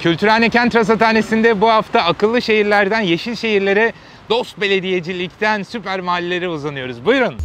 Kültürhane Kent Rasathanesi'nde bu hafta akıllı şehirlerden yeşil şehirlere, dost belediyecilikten süper mahallelere uzanıyoruz. Buyurun.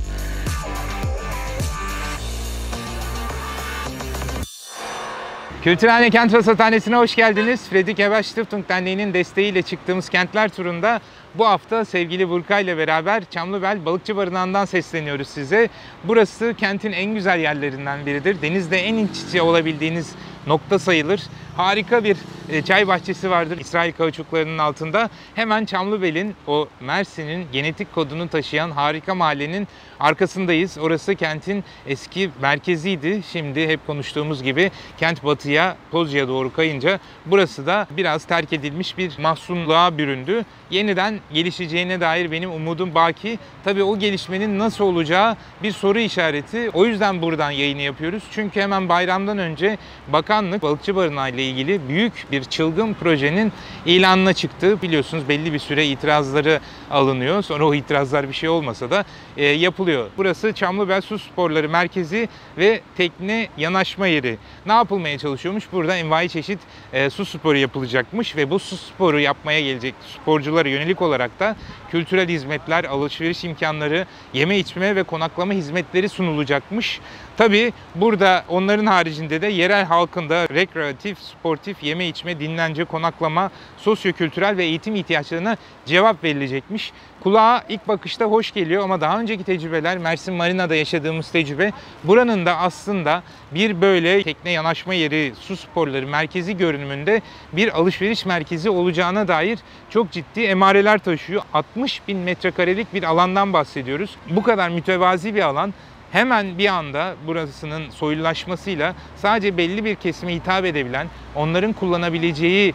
Kültürhane Kent Rasathanesi'ne hoş geldiniz. Fredrik Ebert Stiftung Derneği'nin desteğiyle çıktığımız kentler turunda bu hafta sevgili Burka ile beraber Çamlıbel Balıkçı Barınağı'ndan sesleniyoruz size. Burası kentin en güzel yerlerinden biridir. Denizde en iç içe olabildiğiniz nokta sayılır. Harika bir çay bahçesi vardır İsrail kauçuklarının altında. Hemen Çamlıbel'in, o Mersin'in genetik kodunu taşıyan harika mahallenin arkasındayız. Orası kentin eski merkeziydi. Şimdi hep konuştuğumuz gibi kent batıya, Tozcu'ya doğru kayınca burası da biraz terk edilmiş bir mahzunluğa büründü. Yeniden gelişeceğine dair benim umudum baki. Tabii o gelişmenin nasıl olacağı bir soru işareti. O yüzden buradan yayını yapıyoruz. Çünkü hemen bayramdan önce bakanlık Balıkçı Barınağı ile ilgili büyük bir çılgın projenin ilanına çıktı. Biliyorsunuz belli bir süre itirazları alınıyor. Sonra o itirazlar bir şey olmasa da yapılıyor. Burası Çamlıbel Su Sporları Merkezi ve tekne yanaşma yeri. Ne yapılmaya çalışıyormuş? Burada envai çeşit su sporu yapılacakmış ve bu su sporu yapmaya gelecek sporculara yönelik olarak da kültürel hizmetler, alışveriş imkanları, yeme içme ve konaklama hizmetleri sunulacakmış. Tabii burada onların haricinde de yerel halkın da rekreatif, sportif, yeme içme, dinlence, konaklama, sosyokültürel ve eğitim ihtiyaçlarına cevap verilecekmiş. Kulağa ilk bakışta hoş geliyor ama daha önceki tecrübeler, Mersin Marina'da yaşadığımız tecrübe, buranın da aslında bir böyle tekne yanaşma yeri, su sporları merkezi görünümünde bir alışveriş merkezi olacağına dair çok ciddi emareler taşıyor. 60.000 metrekarelik bir alandan bahsediyoruz. Bu kadar mütevazi bir alan hemen bir anda burasının soylulaşmasıyla sadece belli bir kesime hitap edebilen, onların kullanabileceği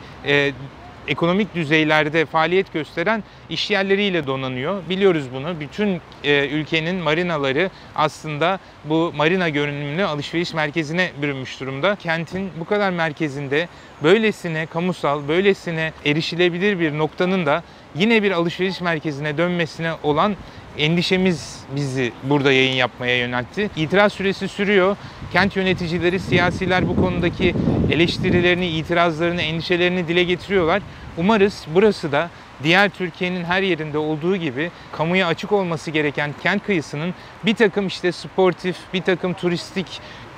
ekonomik düzeylerde faaliyet gösteren iş yerleriyle donanıyor. Biliyoruz bunu. Bütün ülkenin marinaları aslında bu marina görünümlü alışveriş merkezine bürünmüş durumda. Kentin bu kadar merkezinde böylesine kamusal, böylesine erişilebilir bir noktanın da yine bir alışveriş merkezine dönmesine olan endişemiz bizi burada yayın yapmaya yöneltti. İtiraz süresi sürüyor. Kent yöneticileri, siyasiler bu konudaki eleştirilerini, itirazlarını, endişelerini dile getiriyorlar. Umarız burası da diğer Türkiye'nin her yerinde olduğu gibi kamuya açık olması gereken kent kıyısının bir takım işte sportif, bir takım turistik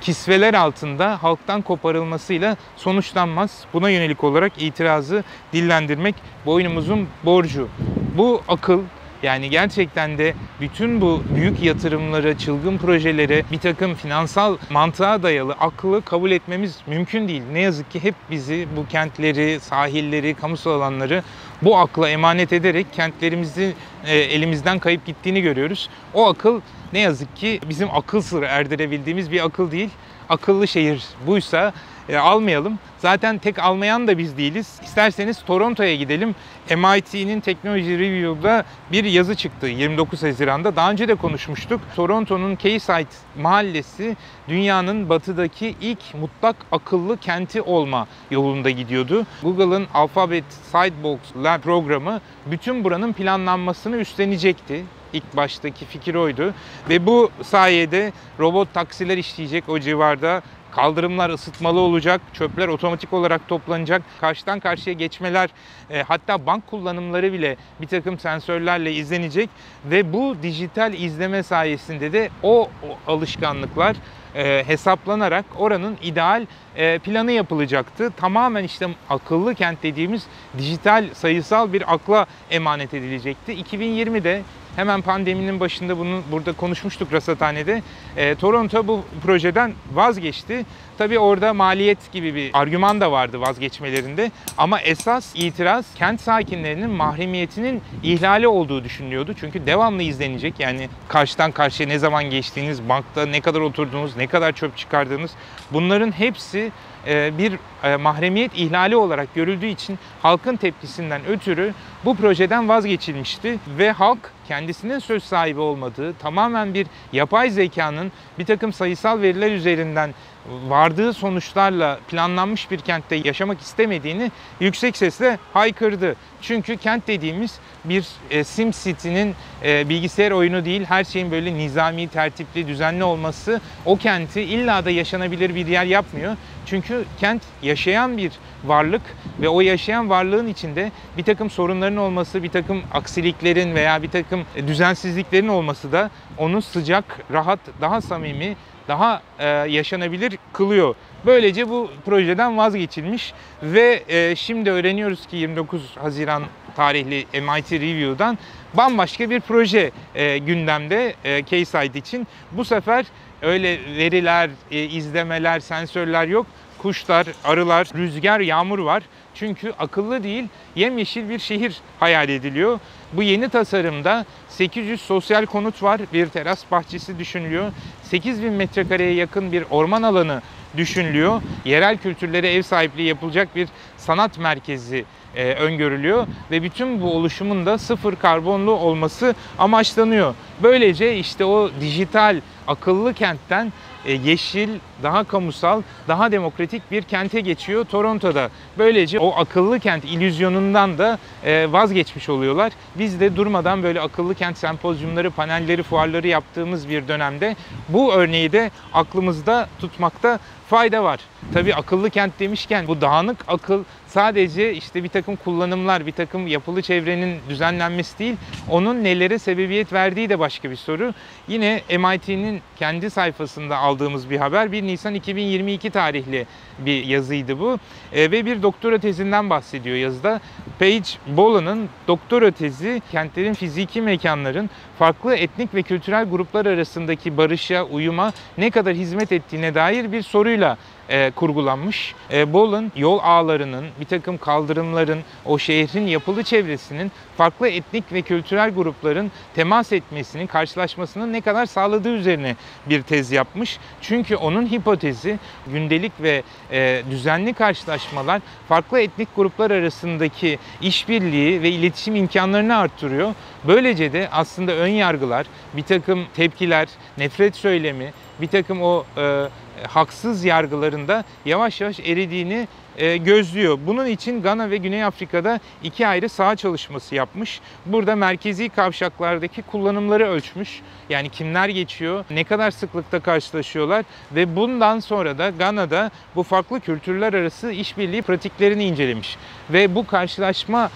kisveler altında halktan koparılmasıyla sonuçlanmaz. Buna yönelik olarak itirazı dillendirmek boynumuzun borcu. Bu akıl, yani gerçekten de bütün bu büyük yatırımları, çılgın projeleri bir takım finansal mantığa dayalı aklı kabul etmemiz mümkün değil. Ne yazık ki hep bizi bu kentleri, sahilleri, kamusal alanları bu akla emanet ederek kentlerimizin elimizden kayıp gittiğini görüyoruz. O akıl ne yazık ki bizim akıl sırrı erdirebildiğimiz bir akıl değil. Akıllı şehir buysa almayalım. Zaten tek almayan da biz değiliz. İsterseniz Toronto'ya gidelim. MIT'nin Technology Review'da bir yazı çıktı 29 Haziran'da. Daha önce de konuşmuştuk. Toronto'nun Quayside mahallesi dünyanın batıdaki ilk mutlak akıllı kenti olma yolunda gidiyordu. Google'ın Alphabet Sidebox Lab programı bütün buranın planlanmasını üstlenecekti. İlk baştaki fikir oydu ve bu sayede robot taksiler işleyecek o civarda. Kaldırımlar ısıtmalı olacak, çöpler otomatik olarak toplanacak, karşıdan karşıya geçmeler, hatta bank kullanımları bile bir takım sensörlerle izlenecek ve bu dijital izleme sayesinde de o alışkanlıklar hesaplanarak oranın ideal planı yapılacaktı. Tamamen işte akıllı kent dediğimiz dijital, sayısal bir akla emanet edilecekti. 2020'de hemen pandeminin başında bunu burada konuşmuştuk rasathanede. Toronto bu projeden vazgeçti. Tabii orada maliyet gibi bir argüman da vardı vazgeçmelerinde. Ama esas itiraz kent sakinlerinin mahremiyetinin ihlali olduğu düşünülüyordu. Çünkü devamlı izlenecek. Yani karşıdan karşıya ne zaman geçtiğiniz, bankta ne kadar oturduğunuz, ne kadar çöp çıkardığınız, bunların hepsi bir mahremiyet ihlali olarak görüldüğü için halkın tepkisinden ötürü bu projeden vazgeçilmişti ve halk kendisinin söz sahibi olmadığı, tamamen bir yapay zekanın bir takım sayısal veriler üzerinden vardığı sonuçlarla planlanmış bir kentte yaşamak istemediğini yüksek sesle haykırdı. Çünkü kent dediğimiz bir SimCity'nin bilgisayar oyunu değil, her şeyin böyle nizami, tertipli, düzenli olması o kenti illa da yaşanabilir bir yer yapmıyor. Çünkü kent yaşayan bir varlık ve o yaşayan varlığın içinde bir takım sorunların olması, bir takım aksiliklerin veya bir takım düzensizliklerin olması da onu sıcak, rahat, daha samimi, daha yaşanabilir kılıyor. Böylece bu projeden vazgeçilmiş ve şimdi öğreniyoruz ki 29 Haziran tarihli MIT Review'dan bambaşka bir proje gündemde Quayside için. Bu sefer öyle veriler, izlemeler, sensörler yok. Kuşlar, arılar, rüzgar, yağmur var. Çünkü akıllı değil, yemyeşil bir şehir hayal ediliyor. Bu yeni tasarımda 800 sosyal konut var, bir teras bahçesi düşünülüyor. 8000 metrekareye yakın bir orman alanı düşünülüyor. Yerel kültürlere ev sahipliği yapılacak bir sanat merkezi öngörülüyor ve bütün bu oluşumun da sıfır karbonlu olması amaçlanıyor. Böylece işte o dijital akıllı kentten yeşil, daha kamusal, daha demokratik bir kente geçiyor Toronto'da. Böylece o akıllı kent illüzyonundan da vazgeçmiş oluyorlar. Biz de durmadan böyle akıllı kent sempozyumları, panelleri, fuarları yaptığımız bir dönemde bu örneği de aklımızda tutmakta fayda var. Tabii akıllı kent demişken bu dağınık akıl sadece işte bir takım kullanımlar, bir takım yapılı çevrenin düzenlenmesi değil, onun nelere sebebiyet verdiği de başka bir soru. Yine MIT'nin kendi sayfasında aldığımız bir haber. 1 Nisan 2022 tarihli bir yazıydı bu. Ve bir doktora tezinden bahsediyor yazıda. Paige Bolan'ın doktora tezi kentlerin fiziki mekanların farklı etnik ve kültürel gruplar arasındaki barışa, uyuma ne kadar hizmet ettiğine dair bir soruyla kurgulanmış. Bolan yol ağlarının, bir takım kaldırımların, o şehrin yapılı çevresinin farklı etnik ve kültürel grupların temas etmesinin, karşılaşmasının ne kadar sağladığı üzerine bir tez yapmış. Çünkü onun hipotezi gündelik ve düzenli karşılaşmalar farklı etnik gruplar arasındaki işbirliği ve iletişim imkanlarını arttırıyor. Böylece de aslında ön yargılar, bir takım tepkiler, nefret söylemi, bir takım o haksız yargılarında yavaş yavaş eridiğini gözlüyor. Bunun için Gana ve Güney Afrika'da 2 ayrı saha çalışması yapmış. Burada merkezi kavşaklardaki kullanımları ölçmüş. Yani kimler geçiyor, ne kadar sıklıkta karşılaşıyorlar ve bundan sonra da Gana'da bu farklı kültürler arası işbirliği pratiklerini incelemiş. Ve bu karşılaşma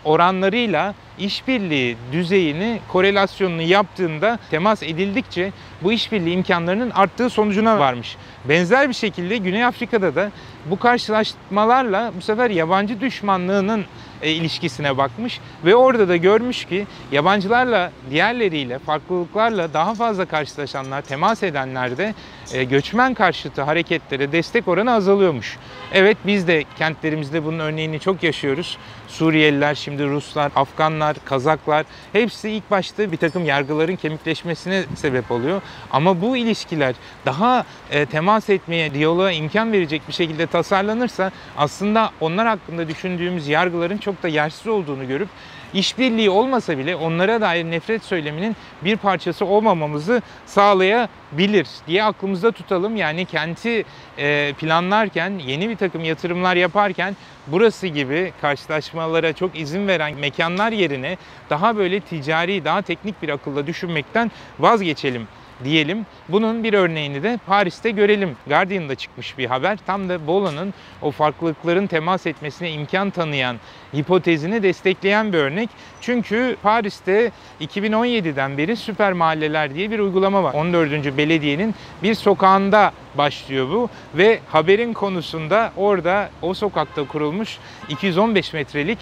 oranlarıyla işbirliği düzeyini, korelasyonunu yaptığında temas edildikçe bu işbirliği imkanlarının arttığı sonucuna varmış. Benzer bir şekilde Güney Afrika'da da bu karşılaşmalarla bu sefer yabancı düşmanlığının ilişkisine bakmış ve orada da görmüş ki yabancılarla, diğerleriyle, farklılıklarla daha fazla karşılaşanlar, temas edenlerde göçmen karşıtı hareketlere destek oranı azalıyormuş. Evet, biz de kentlerimizde bunun örneğini çok yaşıyoruz. Suriyeliler, şimdi Ruslar, Afganlar, Kazaklar hepsi ilk başta bir takım yargıların kemikleşmesine sebep oluyor. Ama bu ilişkiler daha temas etmeye, diyaloğa imkan verecek bir şekilde tasarlanırsa aslında onlar hakkında düşündüğümüz yargıların çok da yersiz olduğunu görüp işbirliği olmasa bile onlara dair nefret söyleminin bir parçası olmamamızı sağlayabilir diye aklımızda tutalım. Yani kenti planlarken, yeni bir takım yatırımlar yaparken burası gibi karşılaşmalara çok izin veren mekanlar yerine daha böyle ticari, daha teknik bir akılla düşünmekten vazgeçelim diyelim. Bunun bir örneğini de Paris'te görelim. Guardian'da çıkmış bir haber. Tam da Bolan'ın o farklılıkların temas etmesine imkan tanıyan hipotezini destekleyen bir örnek. Çünkü Paris'te 2017'den beri süper mahalleler diye bir uygulama var. 14. belediyenin bir sokağında başlıyor bu ve haberin konusunda orada o sokakta kurulmuş 215 metrelik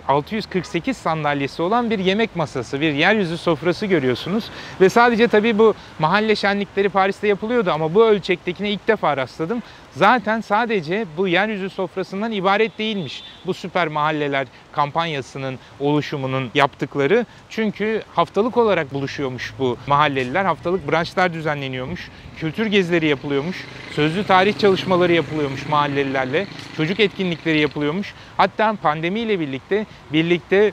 648 sandalyesi olan bir yemek masası, bir yeryüzü sofrası görüyorsunuz. Ve sadece tabii bu mahalle şenlikleri Paris'te yapılıyordu ama bu ölçektekine ilk defa rastladım. Zaten sadece bu yeryüzü sofrasından ibaret değilmiş bu süper mahalleler kampanyasının oluşumunun yaptıkları. Çünkü haftalık olarak buluşuyormuş bu mahalleliler, haftalık branşlar düzenleniyormuş, kültür gezileri yapılıyormuş, sözlü tarih çalışmaları yapılıyormuş mahallelilerle, çocuk etkinlikleri yapılıyormuş. Hatta pandemiyle birlikte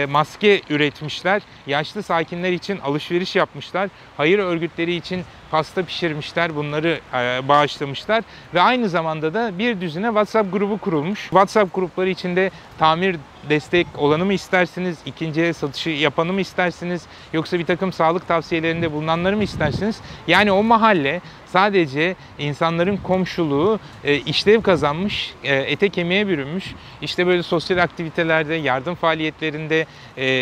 maske üretmişler. Yaşlı sakinler için alışveriş yapmışlar. Hayır örgütleri için pasta pişirmişler, bunları bağışlamışlar ve aynı zamanda da bir düzine WhatsApp grubu kurulmuş. WhatsApp grupları içinde tamir destek olanı mı istersiniz, ikinci el satışı yapanı mı istersiniz, yoksa bir takım sağlık tavsiyelerinde bulunanları mı istersiniz? Yani o mahalle sadece insanların komşuluğu işlev kazanmış, ete kemiğe bürünmüş. İşte böyle sosyal aktivitelerde, yardım faaliyetlerinde,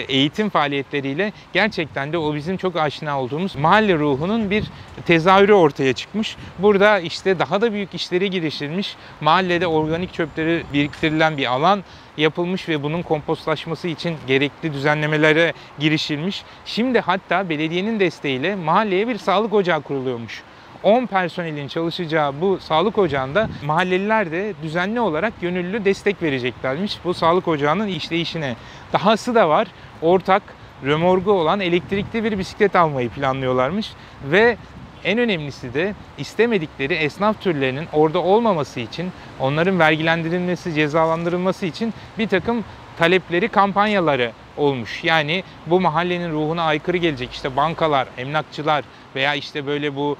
eğitim faaliyetleriyle gerçekten de o bizim çok aşina olduğumuz mahalle ruhunun bir tezahürü ortaya çıkmış. Burada işte daha da büyük işlere girişilmiş. Mahallede organik çöpleri biriktirilen bir alan yapılmış ve bunun kompostlaşması için gerekli düzenlemelere girişilmiş. Şimdi hatta belediyenin desteğiyle mahalleye bir sağlık ocağı kuruluyormuş. 10 personelin çalışacağı bu sağlık ocağında mahalleliler de düzenli olarak gönüllü destek vereceklermiş bu sağlık ocağının işleyişine. Dahası da var, ortak römorku olan elektrikli bir bisiklet almayı planlıyorlarmış ve en önemlisi de istemedikleri esnaf türlerinin orada olmaması için, onların vergilendirilmesi, cezalandırılması için bir takım talepleri, kampanyaları olmuş. Yani bu mahallenin ruhuna aykırı gelecek işte bankalar, emlakçılar veya işte böyle bu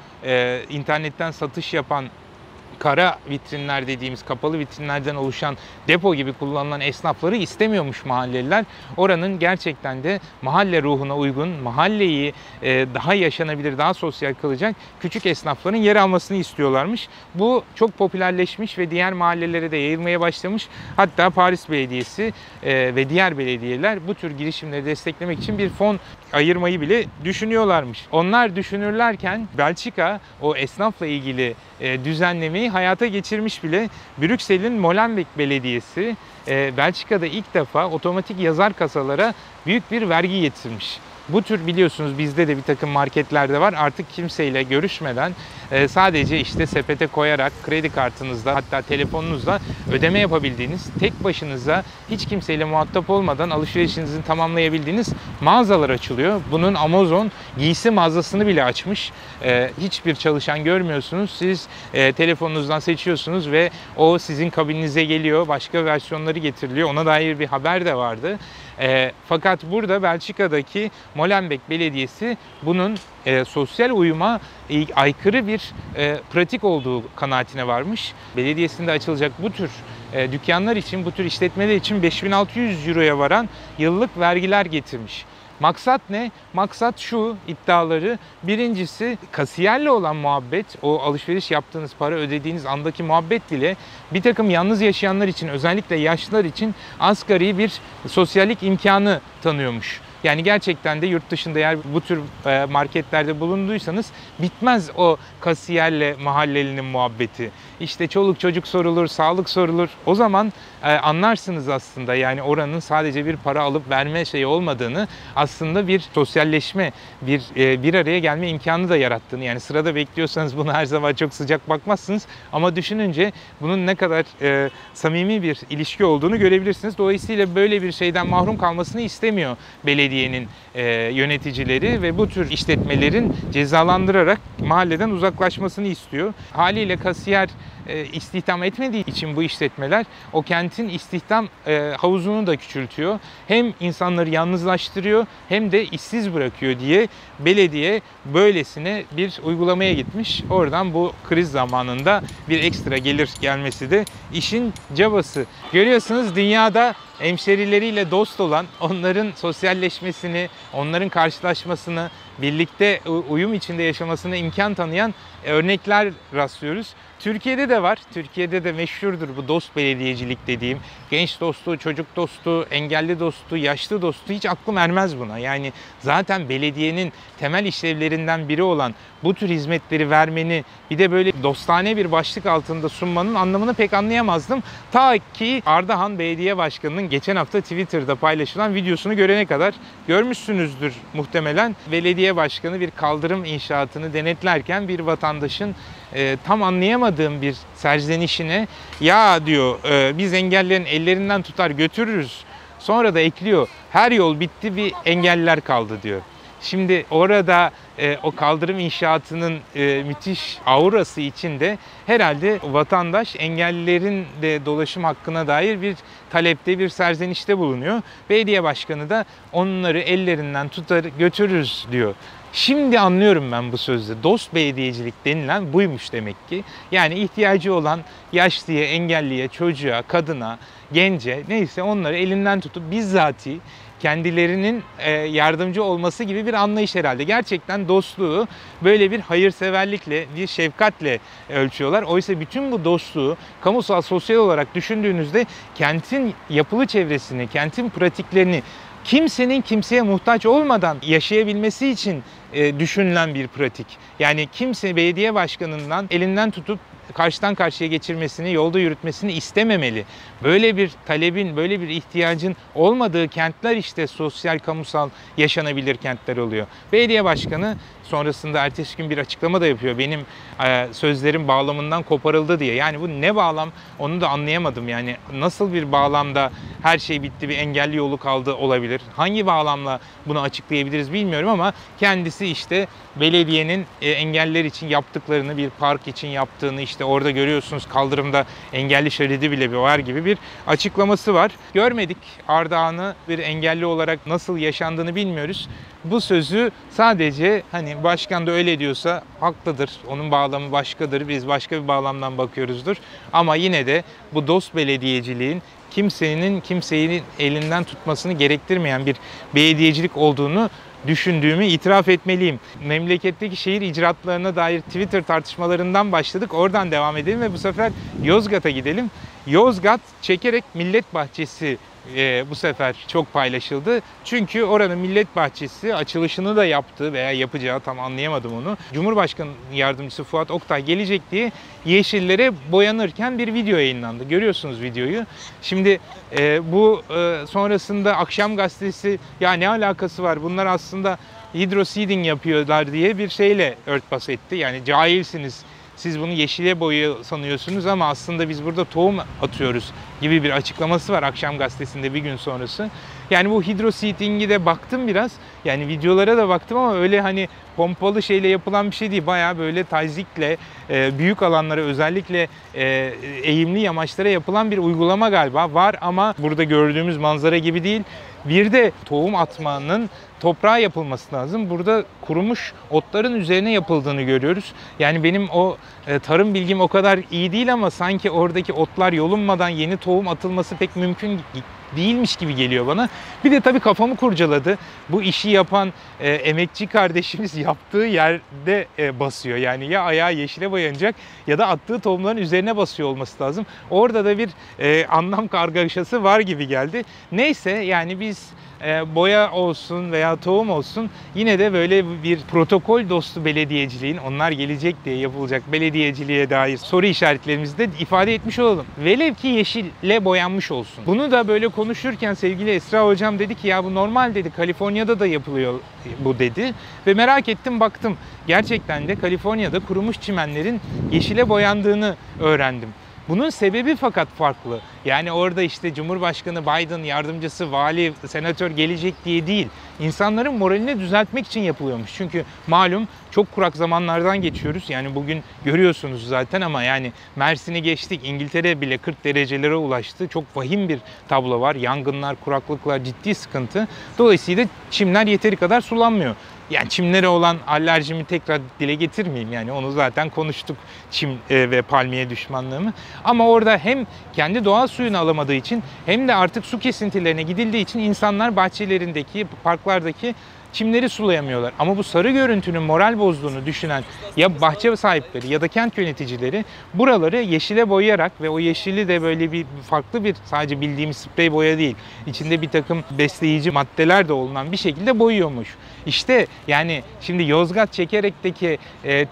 internetten satış yapan kara vitrinler dediğimiz kapalı vitrinlerden oluşan depo gibi kullanılan esnafları istemiyormuş mahalleliler. Oranın gerçekten de mahalle ruhuna uygun, mahalleyi daha yaşanabilir, daha sosyal kılacak küçük esnafların yer almasını istiyorlarmış. Bu çok popülerleşmiş ve diğer mahallelere de yayılmaya başlamış. Hatta Paris Belediyesi ve diğer belediyeler bu tür girişimleri desteklemek için bir fon ayırmayı bile düşünüyorlarmış. Onlar düşünürlerken Belçika o esnafla ilgili düzenlemeyi hayata geçirmiş bile. Brüksel'in Molenbeek Belediyesi Belçika'da ilk defa otomatik yazar kasalara büyük bir vergi getirmiş. Bu tür biliyorsunuz bizde de bir takım marketlerde var. Artık kimseyle görüşmeden sadece işte sepete koyarak kredi kartınızla hatta telefonunuzla ödeme yapabildiğiniz, tek başınıza hiç kimseyle muhatap olmadan alışverişinizi tamamlayabildiğiniz mağazalar açılıyor. Bunun Amazon giysi mağazasını bile açmış. Hiçbir çalışan görmüyorsunuz. Siz telefonunuzdan seçiyorsunuz ve o sizin kabininize geliyor. Başka versiyonları getiriliyor. Ona dair bir haber de vardı. Fakat burada Belçika'daki Molenbeek Belediyesi bunun sosyal uyuma aykırı bir pratik olduğu kanaatine varmış. Belediyesinde açılacak bu tür dükkanlar için, bu tür işletmeler için 5.600 euroya varan yıllık vergiler getirmiş. Maksat ne? Maksat şu iddiaları. Birincisi kasiyerle olan muhabbet, o alışveriş yaptığınız, para ödediğiniz andaki muhabbet bile bir takım yalnız yaşayanlar için, özellikle yaşlılar için asgari bir sosyallik imkanı tanıyormuş. Yani gerçekten de yurt dışında eğer bu tür marketlerde bulunduysanız bitmez o kasiyerle mahallelinin muhabbeti. İşte çoluk çocuk sorulur, sağlık sorulur. O zaman anlarsınız aslında yani oranın sadece bir para alıp verme şeyi olmadığını, aslında bir sosyalleşme, bir araya gelme imkanı da yarattığını. Yani sırada bekliyorsanız buna her zaman çok sıcak bakmazsınız ama düşününce bunun ne kadar samimi bir ilişki olduğunu görebilirsiniz. Dolayısıyla böyle bir şeyden mahrum kalmasını istemiyor belediyenin yöneticileri ve bu tür işletmelerin cezalandırarak mahalleden uzaklaşmasını istiyor. Haliyle kasiyer istihdam etmediği için bu işletmeler o kentin istihdam havuzunu da küçültüyor. Hem insanları yalnızlaştırıyor hem de işsiz bırakıyor diye belediye böylesine bir uygulamaya gitmiş. Oradan bu kriz zamanında bir ekstra gelir gelmesi de işin cabası. Görüyorsunuz dünyada hemşerileriyle dost olan, onların sosyalleşmesini, onların karşılaşmasını, birlikte uyum içinde yaşamasına imkan tanıyan örnekler rastlıyoruz. Türkiye'de de var. Türkiye'de de meşhurdur bu dost belediyecilik dediğim. Genç dostu, çocuk dostu, engelli dostu, yaşlı dostu, hiç aklım ermez buna. Yani zaten belediyenin temel işlevlerinden biri olan bu tür hizmetleri vermeni bir de böyle dostane bir başlık altında sunmanın anlamını pek anlayamazdım. Ta ki Ardahan Belediye Başkanı'nın geçen hafta Twitter'da paylaşılan videosunu görene kadar. Görmüşsünüzdür muhtemelen. Belediye Başkanı bir kaldırım inşaatını denetlerken bir vatandaşın tam anlayamadığım bir serzenişine ya diyor biz engellerin ellerinden tutar götürürüz. Sonra da ekliyor her yol bitti bir engelliler kaldı diyor. Şimdi orada o kaldırım inşaatının müthiş aurası içinde herhalde vatandaş engellilerin de dolaşım hakkına dair bir talepte, bir serzenişte bulunuyor. Belediye başkanı da onları ellerinden tutar götürürüz diyor. Şimdi anlıyorum ben bu sözde. Dost belediyecilik denilen buymuş demek ki. Yani ihtiyacı olan yaşlıya, engelliye, çocuğa, kadına, gence neyse onları elinden tutup bizzati kendilerinin yardımcı olması gibi bir anlayış herhalde. Gerçekten dostluğu böyle bir hayırseverlikle, bir şefkatle ölçüyorlar. Oysa bütün bu dostluğu kamusal, sosyal olarak düşündüğünüzde kentin yapılı çevresini, kentin pratiklerini kimsenin kimseye muhtaç olmadan yaşayabilmesi için düşünülen bir pratik. Yani kimse belediye başkanından elinden tutup karşıdan karşıya geçirmesini, yolda yürütmesini istememeli. Böyle bir talebin, böyle bir ihtiyacın olmadığı kentler işte sosyal, kamusal, yaşanabilir kentler oluyor. Belediye başkanı sonrasında ertesi gün bir açıklama da yapıyor. Benim sözlerim bağlamından koparıldı diye. Yani bu ne bağlam onu da anlayamadım. Yani nasıl bir bağlamda her şey bitti, bir engelli yolu kaldı olabilir? Hangi bağlamla bunu açıklayabiliriz bilmiyorum ama kendisi işte belediyenin engelliler için yaptıklarını, bir park için yaptığını, işte orada görüyorsunuz kaldırımda engelli şeridi bile var gibi bir açıklaması var. Görmedik Ardahan'ı bir engelli olarak nasıl yaşandığını bilmiyoruz. Bu sözü sadece hani başkan da öyle diyorsa haklıdır. Onun bağlamı başkadır. Biz başka bir bağlamdan bakıyoruzdur. Ama yine de bu dost belediyeciliğin kimsenin kimseyi elinden tutmasını gerektirmeyen bir belediyecilik olduğunu düşündüğümü itiraf etmeliyim. Memleketteki şehir icraatlarına dair Twitter tartışmalarından başladık. Oradan devam edelim ve bu sefer Yozgat'a gidelim. Yozgat Çekerek Millet Bahçesi bu sefer çok paylaşıldı. Çünkü oranın millet bahçesi açılışını da yaptı veya yapacağı tam anlayamadım onu. Cumhurbaşkanı Yardımcısı Fuat Oktay gelecek diye yeşillere boyanırken bir video yayınlandı. Görüyorsunuz videoyu. Şimdi bu sonrasında Akşam Gazetesi ya ne alakası var bunlar aslında hidroseeding yapıyorlar diye bir şeyle örtbas etti. Yani cahilsiniz. Siz bunu yeşile boyuyor sanıyorsunuz ama aslında biz burada tohum atıyoruz gibi bir açıklaması var Akşam Gazetesi'nde bir gün sonrası. Yani bu hidroseeding'i de baktım biraz. Yani videolara da baktım ama öyle hani pompalı şeyle yapılan bir şey değil. Bayağı böyle tazikle büyük alanlara özellikle eğimli yamaçlara yapılan bir uygulama galiba var ama burada gördüğümüz manzara gibi değil. Bir de tohum atmanın toprağa yapılması lazım. Burada kurumuş otların üzerine yapıldığını görüyoruz. Yani benim o tarım bilgim o kadar iyi değil ama sanki oradaki otlar yolunmadan yeni tohum atılması pek mümkün değilmiş gibi geliyor bana. Bir de tabii kafamı kurcaladı. Bu işi yapan emekçi kardeşimiz yaptığı yerde basıyor. Yani ya ayağı yeşile boyanacak ya da attığı tohumların üzerine basıyor olması lazım. Orada da bir anlam kargaşası var gibi geldi. Neyse yani biz boya olsun veya tohum olsun yine de böyle bir protokol dostu belediyeciliğin onlar gelecek diye yapılacak belediyeciliğe dair soru işaretlerimizi de ifade etmiş olalım. Velev ki yeşille boyanmış olsun. Bunu da böyle konuşurken sevgili Esra hocam dedi ki ya bu normal dedi Kaliforniya'da da yapılıyor bu dedi ve merak ettim baktım. Gerçekten de Kaliforniya'da kurumuş çimenlerin yeşile boyandığını öğrendim. Bunun sebebi fakat farklı. Yani orada işte Cumhurbaşkanı Biden, yardımcısı, vali, senatör gelecek diye değil. İnsanların moralini düzeltmek için yapılıyormuş. Çünkü malum çok kurak zamanlardan geçiyoruz. Yani bugün görüyorsunuz zaten ama yani Mersin'i geçtik. İngiltere bile 40 derecelere ulaştı. Çok vahim bir tablo var. Yangınlar, kuraklıklar ciddi sıkıntı. Dolayısıyla çimler yeteri kadar sulanmıyor. Yani çimlere olan alerjimi tekrar dile getirmeyeyim. Yani onu zaten konuştuk çim ve palmiye düşmanlığımı. Ama orada hem kendi doğal suyunu alamadığı için hem de artık su kesintilerine gidildiği için insanlar bahçelerindeki, parklardaki çimleri sulayamıyorlar. Ama bu sarı görüntünün moral bozduğunu düşünen ya bahçe sahipleri ya da kent yöneticileri buraları yeşile boyayarak ve o yeşili de böyle bir farklı bir sadece bildiğimiz sprey boya değil. İçinde bir takım besleyici maddeler de olunan bir şekilde boyuyormuş. İşte yani şimdi Yozgat Çekerek'teki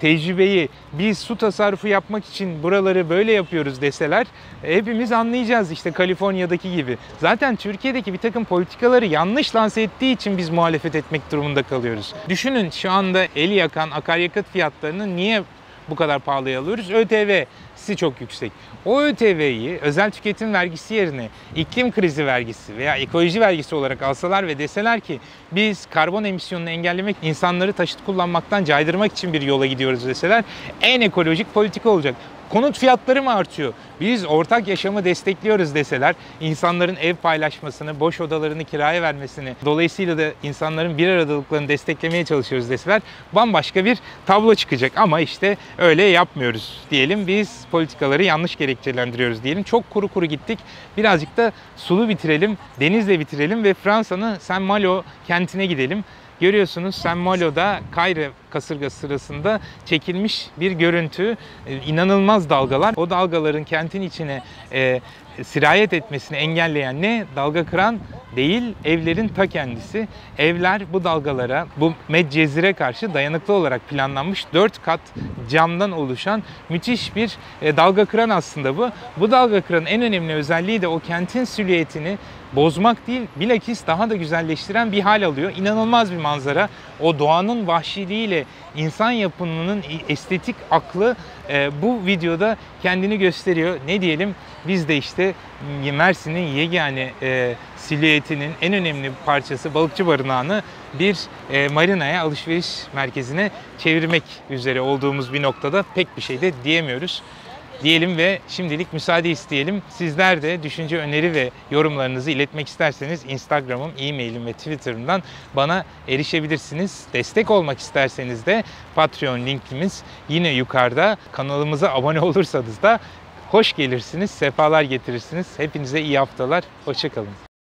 tecrübeyi biz su tasarrufu yapmak için buraları böyle yapıyoruz deseler hepimiz anlayacağız işte Kaliforniya'daki gibi. Zaten Türkiye'deki bir takım politikaları yanlış lanse ettiği için biz muhalefet etmek durumunda kalıyoruz. Düşünün şu anda el yakan akaryakıt fiyatlarının niye bu kadar pahalıya alıyoruz? ÖTV'si çok yüksek. O ÖTV'yi özel tüketim vergisi yerine iklim krizi vergisi veya ekoloji vergisi olarak alsalar ve deseler ki biz karbon emisyonunu engellemek, insanları taşıt kullanmaktan caydırmak için bir yola gidiyoruz deseler en ekolojik politika olacak. Konut fiyatları mı artıyor? Biz ortak yaşamı destekliyoruz deseler, insanların ev paylaşmasını, boş odalarını kiraya vermesini, dolayısıyla da insanların bir aradalıklarını desteklemeye çalışıyoruz deseler bambaşka bir tablo çıkacak. Ama işte öyle yapmıyoruz diyelim. Biz politikaları yanlış gerekçelendiriyoruz diyelim. Çok kuru kuru gittik. Birazcık da sulu bitirelim, denizle bitirelim ve Fransa'nın Saint-Malo kentine gidelim. Görüyorsunuz Saint-Malo'da Kayre kasırgası sırasında çekilmiş bir görüntü. İnanılmaz dalgalar. O dalgaların kentin içine sirayet etmesini engelleyen ne? Dalga kıran değil, evlerin ta kendisi. Evler bu dalgalara, bu Medcezir'e karşı dayanıklı olarak planlanmış 4 kat camdan oluşan müthiş bir dalga kıran aslında bu. Bu dalga kıranın en önemli özelliği de o kentin silüetini bozmak değil, bilakis daha da güzelleştiren bir hal alıyor. İnanılmaz bir manzara. O doğanın vahşiliğiyle insan yapımının estetik aklı bu videoda kendini gösteriyor. Ne diyelim? Biz de işte Mersin'in yegane silüetinin en önemli parçası balıkçı barınağını bir marinaya, alışveriş merkezine çevirmek üzere olduğumuz bir noktada pek bir şey de diyemiyoruz. Diyelim ve şimdilik müsaade isteyelim. Sizler de düşünce, öneri ve yorumlarınızı iletmek isterseniz Instagram'ım, e-mailim ve Twitter'ımdan bana erişebilirsiniz. Destek olmak isterseniz de Patreon linkimiz yine yukarıda. Kanalımıza abone olursanız da hoş gelirsiniz, sefalar getirirsiniz. Hepinize iyi haftalar, hoşça kalın.